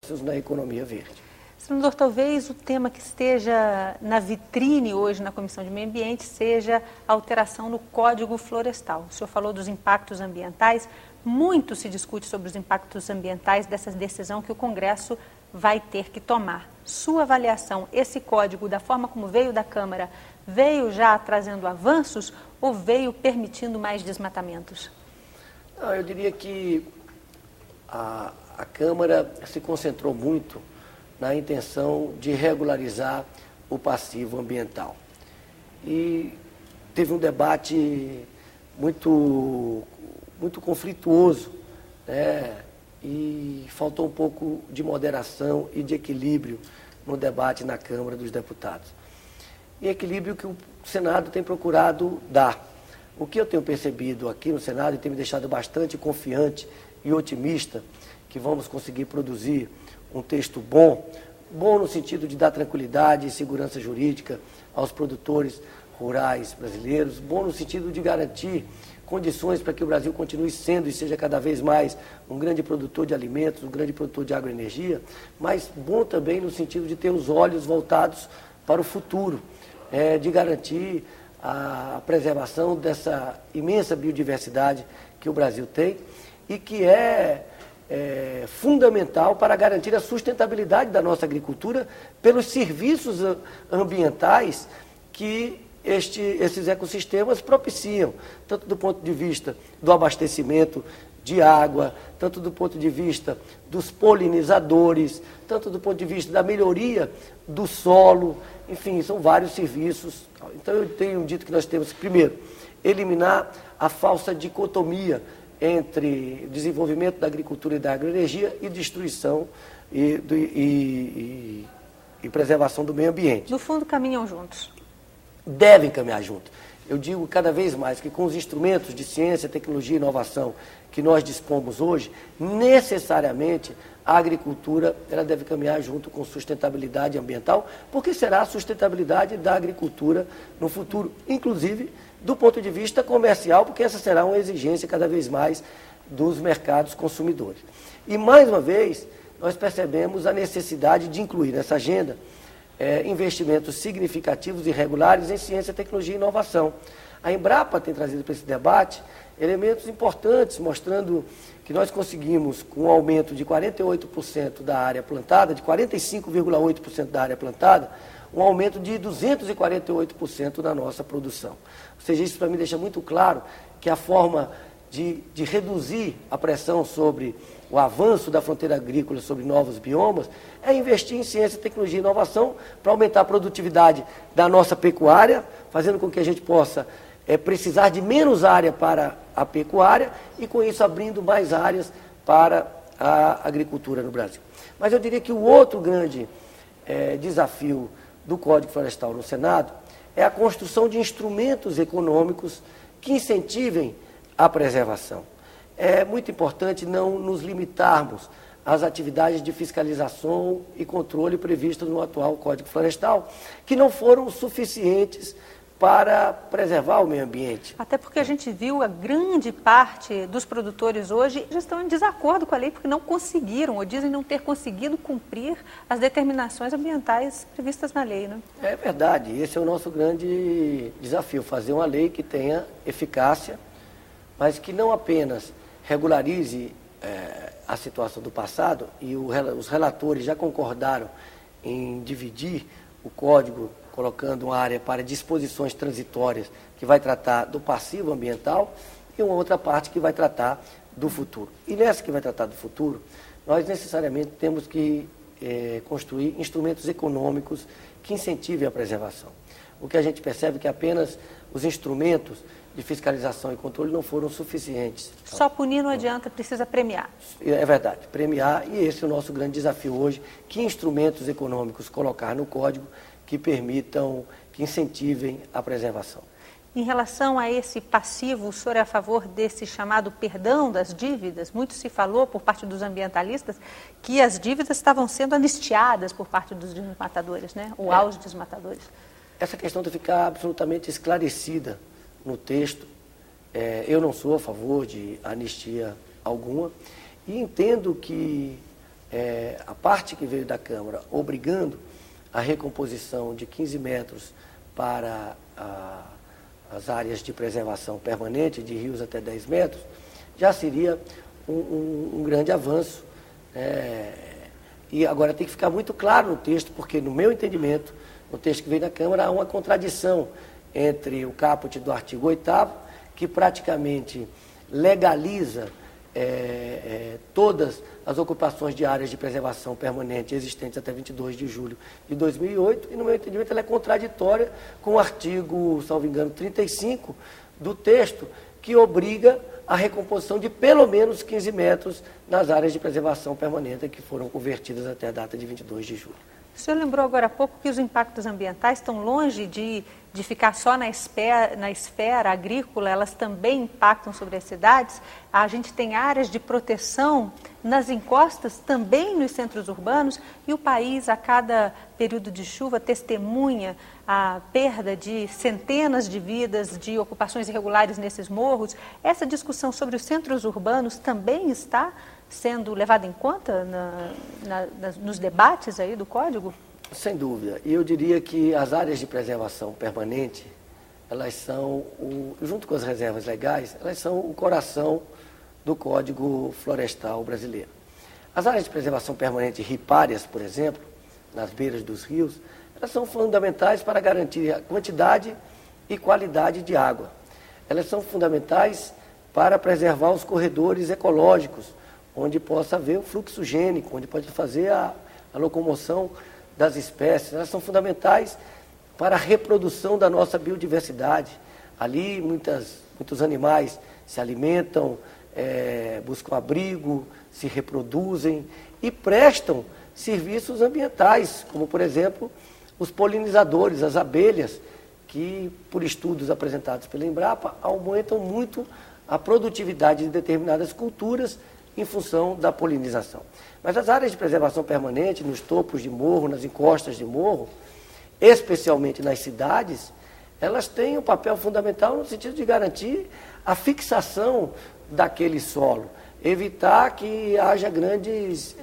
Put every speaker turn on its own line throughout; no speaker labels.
negócios na economia verde.
Senador, talvez o tema que esteja na vitrine hoje na Comissão de Meio Ambiente seja a alteração no Código Florestal. O senhor falou dos impactos ambientais, muito se discute sobre os impactos ambientais dessa decisão que o Congresso vai ter que tomar. Sua avaliação, esse código, da forma como veio da Câmara, veio já trazendo avanços ou veio permitindo mais desmatamentos?
Não, eu diria que a Câmara se concentrou muito na intenção de regularizar o passivo ambiental. E teve um debate muito conflituoso, né? E faltou um pouco de moderação e de equilíbrio no debate na Câmara dos Deputados. E equilíbrio que o Senado tem procurado dar. O que eu tenho percebido aqui no Senado e tem me deixado bastante confiante e otimista que vamos conseguir produzir um texto bom no sentido de dar tranquilidade e segurança jurídica aos produtores rurais brasileiros, bom no sentido de garantir condições para que o Brasil continue sendo e seja cada vez mais um grande produtor de alimentos, um grande produtor de agroenergia, mas bom também no sentido de ter os olhos voltados para o futuro, de garantir a preservação dessa imensa biodiversidade que o Brasil tem e que é fundamental para garantir a sustentabilidade da nossa agricultura pelos serviços ambientais que esses ecossistemas propiciam, tanto do ponto de vista do abastecimento de água, tanto do ponto de vista dos polinizadores, tanto do ponto de vista da melhoria do solo, enfim, são vários serviços. Então eu tenho dito que nós temos que, primeiro, eliminar a falsa dicotomia entre desenvolvimento da agricultura e da agroenergia e destruição e preservação do meio ambiente.
No fundo, caminham juntos.
Devem caminhar juntos. Eu digo cada vez mais que com os instrumentos de ciência, tecnologia e inovação que nós dispomos hoje, necessariamente a agricultura ela deve caminhar junto com sustentabilidade ambiental, porque será a sustentabilidade da agricultura no futuro, inclusive do ponto de vista comercial, porque essa será uma exigência cada vez mais dos mercados consumidores. E, mais uma vez, nós percebemos a necessidade de incluir nessa agenda investimentos significativos e regulares em ciência, tecnologia e inovação. A Embrapa tem trazido para esse debate elementos importantes, mostrando que nós conseguimos, com um aumento de 48% da área plantada, de 45,8% da área plantada, um aumento de 248% na nossa produção. Ou seja, isso para mim deixa muito claro que a forma de reduzir a pressão sobre o avanço da fronteira agrícola sobre novos biomas é investir em ciência, tecnologia e inovação para aumentar a produtividade da nossa pecuária, fazendo com que a gente possa precisar de menos área para a pecuária e, com isso, abrindo mais áreas para a agricultura no Brasil. Mas eu diria que o outro grande desafio do Código Florestal no Senado é a construção de instrumentos econômicos que incentivem a preservação. É muito importante não nos limitarmos às atividades de fiscalização e controle previstas no atual Código Florestal, que não foram suficientes para preservar o meio ambiente.
Até porque a gente viu a grande parte dos produtores hoje já estão em desacordo com a lei porque não conseguiram, ou dizem não ter conseguido cumprir as determinações ambientais previstas na lei, né?
É verdade, esse é o nosso grande desafio, fazer uma lei que tenha eficácia, mas que não apenas regularize a situação do passado, e os relatores já concordaram em dividir o código, colocando uma área para disposições transitórias que vai tratar do passivo ambiental e uma outra parte que vai tratar do futuro. E nessa que vai tratar do futuro, nós necessariamente temos que construir instrumentos econômicos que incentivem a preservação. O que a gente percebe é que apenas os instrumentos de fiscalização e controle não foram suficientes.
Só punir não adianta, precisa premiar.
É verdade, premiar, e esse é o nosso grande desafio hoje, que instrumentos econômicos colocar no código que permitam, que incentivem a preservação.
Em relação a esse passivo, o senhor é a favor desse chamado perdão das dívidas? Muito se falou por parte dos ambientalistas que as dívidas estavam sendo anistiadas por parte dos desmatadores, né? Ou aos desmatadores.
Essa questão tem que ficar absolutamente esclarecida no texto. Eu não sou a favor de anistia alguma e entendo que a parte que veio da Câmara obrigando a recomposição de 15 metros para as áreas de preservação permanente, de rios até 10 metros, já seria um grande avanço. E agora tem que ficar muito claro no texto, porque no meu entendimento, no texto que veio da Câmara, há uma contradição entre o caput do artigo 8º, que praticamente legaliza todas as ocupações de áreas de preservação permanente existentes até 22 de julho de 2008, e no meu entendimento ela é contraditória com o artigo, salvo engano, 35 do texto, que obriga a recomposição de pelo menos 15 metros nas áreas de preservação permanente que foram convertidas até a data de 22 de julho.
O senhor lembrou agora há pouco que os impactos ambientais estão longe de ficar só na esfera agrícola, elas também impactam sobre as cidades. A gente tem áreas de proteção nas encostas, também nos centros urbanos, e o país, a cada período de chuva, testemunha a perda de centenas de vidas, de ocupações irregulares nesses morros. Essa discussão sobre os centros urbanos também está sendo levada em conta nos debates aí do Código?
Sem dúvida. E eu diria que as áreas de preservação permanente, elas são, junto com as reservas legais, elas são o coração do Código Florestal brasileiro. As áreas de preservação permanente ripárias, por exemplo, nas beiras dos rios, elas são fundamentais para garantir a quantidade e qualidade de água. Elas são fundamentais para preservar os corredores ecológicos, onde possa haver o fluxo gênico, onde pode fazer a locomoção das espécies. Elas são fundamentais para a reprodução da nossa biodiversidade. Ali, muitos animais se alimentam, buscam abrigo, se reproduzem e prestam serviços ambientais, como, por exemplo, os polinizadores, as abelhas, que, por estudos apresentados pela Embrapa, aumentam muito a produtividade de determinadas culturas em função da polinização. Mas as áreas de preservação permanente, nos topos de morro, nas encostas de morro, especialmente nas cidades, elas têm um papel fundamental no sentido de garantir a fixação daquele solo, evitar que haja grandes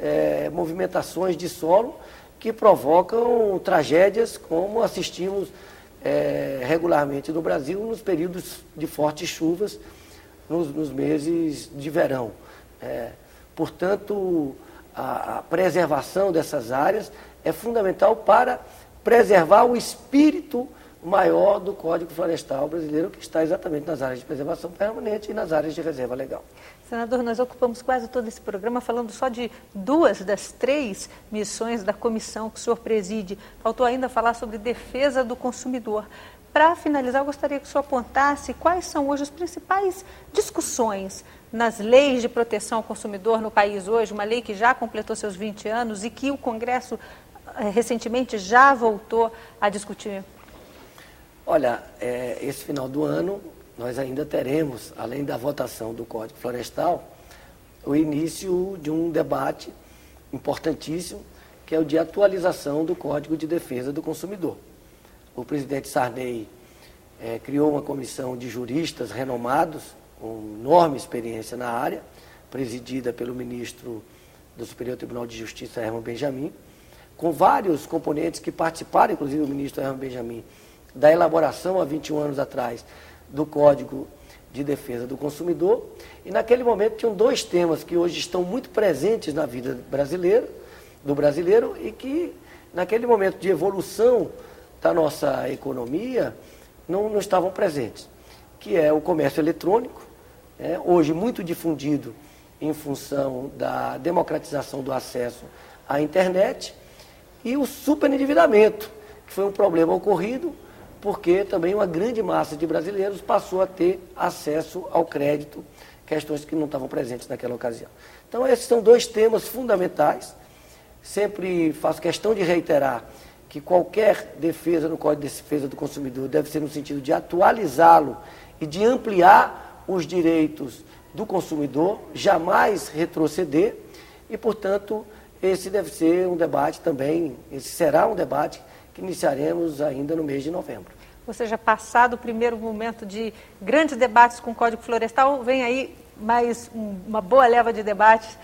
movimentações de solo que provocam tragédias como assistimos regularmente no Brasil nos períodos de fortes chuvas, nos meses de verão. Portanto, a preservação dessas áreas é fundamental para preservar o espírito maior do Código Florestal brasileiro, que está exatamente nas áreas de preservação permanente e nas áreas de reserva legal.
Senador, nós ocupamos quase todo esse programa falando só de 2 das 3 missões da comissão que o senhor preside. Faltou ainda falar sobre defesa do consumidor. Para finalizar, eu gostaria que o senhor apontasse quais são hoje as principais discussões nas leis de proteção ao consumidor no país hoje, uma lei que já completou seus 20 anos e que o Congresso recentemente já voltou a discutir.
Olha, esse final do ano nós ainda teremos, além da votação do Código Florestal, o início de um debate importantíssimo, que é o de atualização do Código de Defesa do Consumidor. O presidente Sarney criou uma comissão de juristas renomados, com enorme experiência na área, presidida pelo ministro do Superior Tribunal de Justiça, Herman Benjamin, com vários componentes que participaram, inclusive o ministro Herman Benjamin, da elaboração há 21 anos atrás do Código de Defesa do Consumidor. E naquele momento tinham 2 temas que hoje estão muito presentes na vida do brasileiro e que naquele momento de evolução da nossa economia não estavam presentes, que é o comércio eletrônico, hoje muito difundido em função da democratização do acesso à internet, e o superendividamento, que foi um problema ocorrido porque também uma grande massa de brasileiros passou a ter acesso ao crédito, questões que não estavam presentes naquela ocasião. Então, esses são 2 temas fundamentais. Sempre faço questão de reiterar que qualquer defesa no Código de Defesa do Consumidor deve ser no sentido de atualizá-lo e de ampliar os direitos do consumidor, jamais retroceder, e, portanto, esse deve ser um debate também, esse será um debate que iniciaremos ainda no mês de novembro.
Ou seja, passado o primeiro momento de grandes debates com o Código Florestal, vem aí mais uma boa leva de debates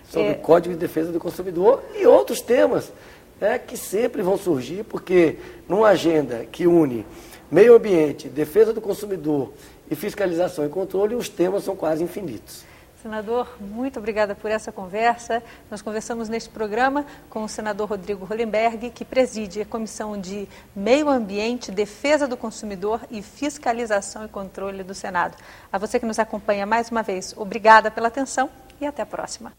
sobre o Código de Defesa do Consumidor e outros temas, né, que sempre vão surgir, porque numa agenda que une meio ambiente, defesa do consumidor e fiscalização e controle, os temas são quase infinitos.
Senador, muito obrigada por essa conversa. Nós conversamos neste programa com o senador Rodrigo Hollenberg, que preside a Comissão de Meio Ambiente, Defesa do Consumidor e Fiscalização e Controle do Senado. A você que nos acompanha mais uma vez, obrigada pela atenção e até a próxima.